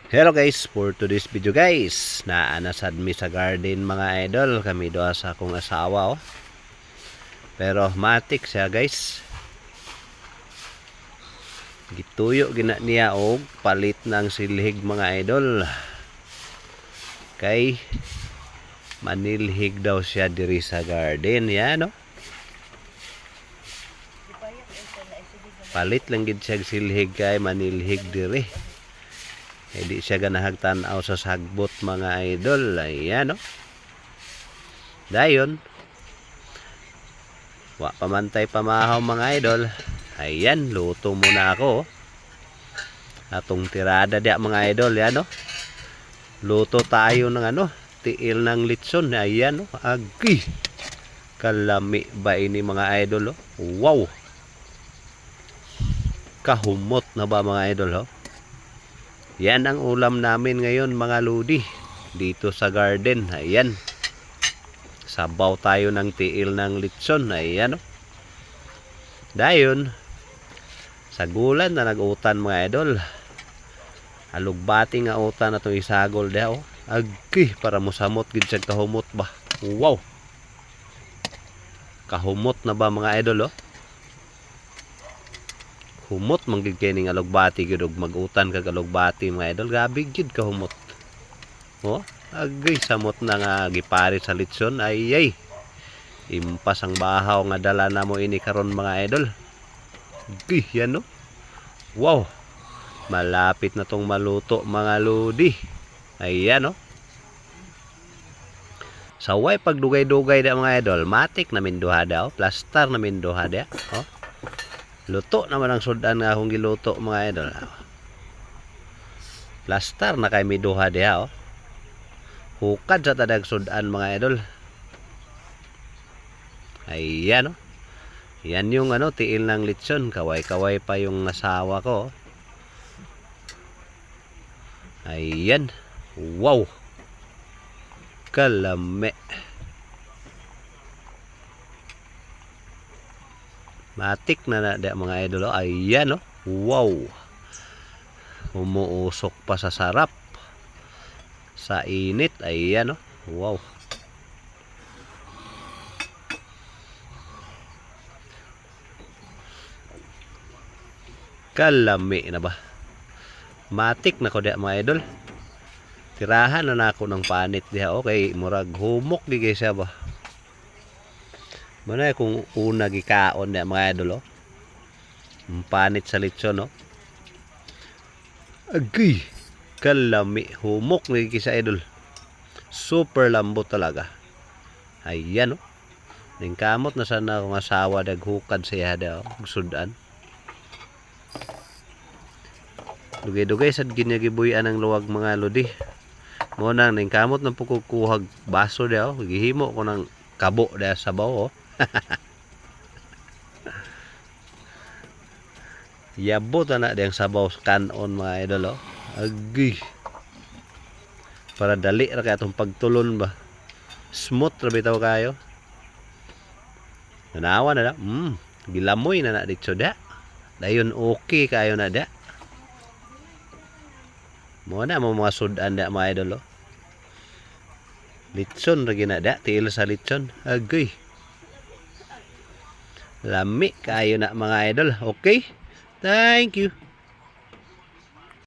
Hello guys, for today's video guys, naanasad mi sa garden mga idol, kami doa sa akong asawa oh. Pero matik siya guys. Gituyo gina niya og palit ng silhig mga idol. Kay manilhig daw siya diri sa garden, yan no. Palit lang gid siya silhig kay manilhig diri. Hindi siya ganahagtanaw sa sagbot mga idol. Ayan no. Dayon wa pamantay pamahaw mga idol. Ayan, luto muna ako. Atong tirada dia mga idol, yan no. Luto tayo ng tiil ng litson. Ayan no. Agi. Kalami ba ini mga idol oh. Wow. Kahumot na ba mga idol oh. Yan ang ulam namin ngayon mga ludi. Dito sa garden. Ayan. Sabaw tayo ng tiil ng litson. Ayan o. Dayon. Sa gulan na nag-utan mga idol. Alugbati nga utan na itong isagol dia o. Agi. Para musamot gid siya kahumot ba. Wow. Kahumot na ba mga idol o. Humot manggid kay ning alugbati gid og mag-utan kag alugbati mga idol, gabi gid ka humot. Oh, agay samot na nga gipari sa litson. Ay. Impas ang bahaw nga dala na mo ini karon mga idol. Agay yan no. Wow. Malapit na tong maluto mga lodi. Ayan no. Sa way pagdugay-dugay da mga idol, matik na minduha daw, plaster na minduha da. Oh. Luto naman ang sudan nga akong giluto mga idol. Plaster na kay miduha diha oh. Hukad sa tadag sudan mga idol. Ayan oh. Yan yung tiil ng litson. Kaway-kaway pa yung asawa ko. Ayan. Wow. Kalame. Matik na mga idol. Ayan oh. Wow. Umuusok pa sa sarap. Sa init. Ayan oh. Wow. Kalami na ba? Matik na ko dia mga idol. Tirahan na ako ng panit diha. Okay, murag humok di guys siya ba? Manay kung una gikaon na mga idol oh. Panit sa litson oh. Agi. Kalami. Humok ni sa idol. Super lambot talaga. Ayan oh. Ning kamot na sana akong asawa daghukad siya daw. Sudan. Dugay-dugay sad ginyagibuyan ang luwag mga lodi. Mo nang ning kamot na pukukuhag baso daw. Gihimo ko ng kabo da sa bawo oh. Yabot na diyang sabaw kanon mga idol oh. Agi. Para dali ra kay atong pagtulon ba. Smooth ra bitaw kayo. Nanawa na da. Gilamoy na dito da. Dayon okay kayo na da. Mo na mo mga sudan da mga idol oh. Litson ra ginada, tiil sa litson. Agoy. Lami kayo na mga idol. Okay? Thank you.